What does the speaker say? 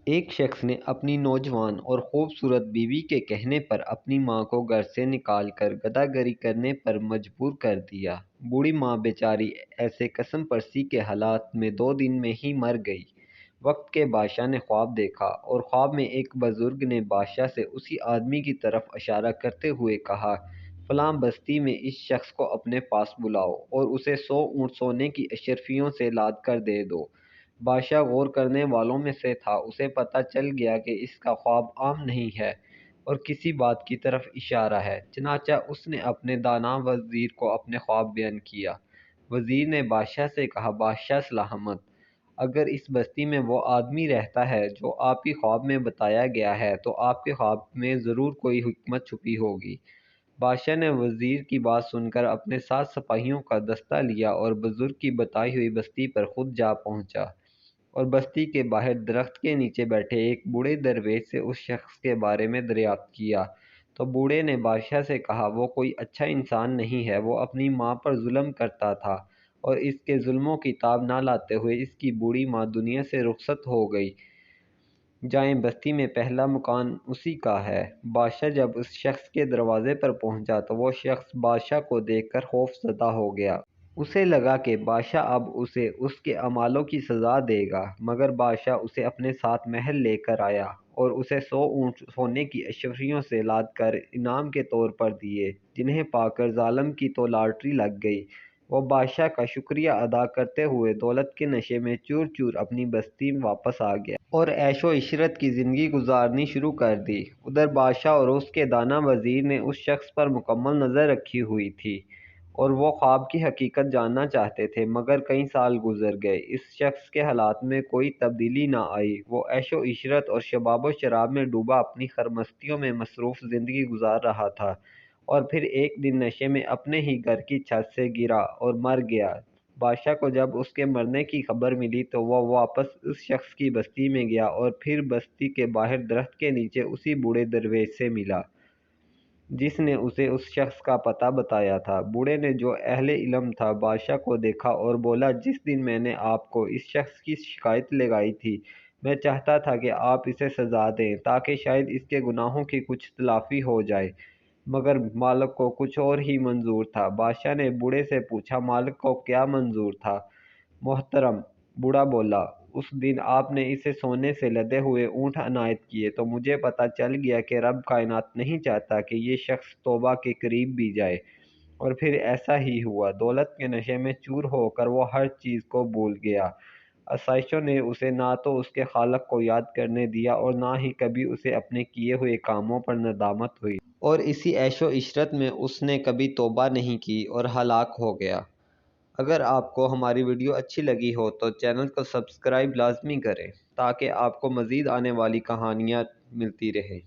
ایک شخص نے اپنی نوجوان اور خوبصورت بیوی کے کہنے پر اپنی ماں کو گھر سے نکال کر گدھا گری کرنے پر مجبور کر دیا۔ بوڑھی ماں بیچاری ایسے قسم پرسی کے حالات میں 2 دن میں ہی مر گئی۔ وقت کے بادشاہ نے خواب دیکھا اور خواب میں ایک بزرگ نے بادشاہ سے اسی آدمی کی طرف اشارہ کرتے ہوئے کہا، فلاں بستی میں اس شخص کو اپنے پاس بلاؤ اور اسے 100 اونٹ سونے کی اشرفیوں سے لاد کر دے دو۔ بادشاہ غور کرنے والوں میں سے تھا، اسے پتہ چل گیا کہ اس کا خواب عام نہیں ہے اور کسی بات کی طرف اشارہ ہے، چنانچہ اس نے اپنے دانا وزیر کو اپنے خواب بیان کیا۔ وزیر نے بادشاہ سے کہا، بادشاہ سلامت، اگر اس بستی میں وہ آدمی رہتا ہے جو آپ کی خواب میں بتایا گیا ہے تو آپ کے خواب میں ضرور کوئی حکمت چھپی ہوگی۔ بادشاہ نے وزیر کی بات سن کر اپنے 7 سپاہیوں کا دستہ لیا اور بزرگ کی بتائی ہوئی بستی پر خود جا پہنچا، اور بستی کے باہر درخت کے نیچے بیٹھے ایک بوڑھے درویش سے اس شخص کے بارے میں دریافت کیا۔ تو بوڑھے نے بادشاہ سے کہا، وہ کوئی اچھا انسان نہیں ہے، وہ اپنی ماں پر ظلم کرتا تھا اور اس کے ظلموں کی تاب نہ لاتے ہوئے اس کی بوڑھی ماں دنیا سے رخصت ہو گئی۔ جائیں، بستی میں پہلا مکان اسی کا ہے۔ بادشاہ جب اس شخص کے دروازے پر پہنچا تو وہ شخص بادشاہ کو دیکھ کر خوف زدہ ہو گیا۔ اسے لگا کہ بادشاہ اب اسے اس کے اعمالوں کی سزا دے گا، مگر بادشاہ اسے اپنے ساتھ محل لے کر آیا اور اسے 100 اونٹ سونے کی اشرفیوں سے لاد کر انعام کے طور پر دیے، جنہیں پا کر ظالم کی تو لاٹری لگ گئی۔ وہ بادشاہ کا شکریہ ادا کرتے ہوئے دولت کے نشے میں چور چور اپنی بستی واپس آ گیا اور عیش و عشرت کی زندگی گزارنی شروع کر دی۔ ادھر بادشاہ اور اس کے دانا وزیر نے اس شخص پر مکمل نظر رکھی ہوئی تھی اور وہ خواب کی حقیقت جاننا چاہتے تھے، مگر کئی سال گزر گئے، اس شخص کے حالات میں کوئی تبدیلی نہ آئی۔ وہ عیش و عشرت اور شباب و شراب میں ڈوبا اپنی خرمستیوں میں مصروف زندگی گزار رہا تھا، اور پھر ایک دن نشے میں اپنے ہی گھر کی چھت سے گرا اور مر گیا۔ بادشاہ کو جب اس کے مرنے کی خبر ملی تو وہ واپس اس شخص کی بستی میں گیا اور پھر بستی کے باہر درخت کے نیچے اسی بوڑھے درویش سے ملا جس نے اسے اس شخص کا پتہ بتایا تھا۔ بوڑھے نے، جو اہل علم تھا، بادشاہ کو دیکھا اور بولا، جس دن میں نے آپ کو اس شخص کی شکایت لگائی تھی، میں چاہتا تھا کہ آپ اسے سزا دیں تاکہ شاید اس کے گناہوں کی کچھ تلافی ہو جائے، مگر مالک کو کچھ اور ہی منظور تھا۔ بادشاہ نے بوڑھے سے پوچھا، مالک کو کیا منظور تھا؟ محترم، بوڑھا بولا، اس دن آپ نے اسے سونے سے لدے ہوئے اونٹ عنایت کیے تو مجھے پتہ چل گیا کہ رب کائنات نہیں چاہتا کہ یہ شخص توبہ کے قریب بھی جائے، اور پھر ایسا ہی ہوا۔ دولت کے نشے میں چور ہو کر وہ ہر چیز کو بھول گیا۔ آسائشوں نے اسے نہ تو اس کے خالق کو یاد کرنے دیا اور نہ ہی کبھی اسے اپنے کیے ہوئے کاموں پر ندامت ہوئی، اور اسی عیش و عشرت میں اس نے کبھی توبہ نہیں کی اور ہلاک ہو گیا۔ اگر آپ کو ہماری ویڈیو اچھی لگی ہو تو چینل کو سبسکرائب لازمی کریں تاکہ آپ کو مزید آنے والی کہانیاں ملتی رہیں۔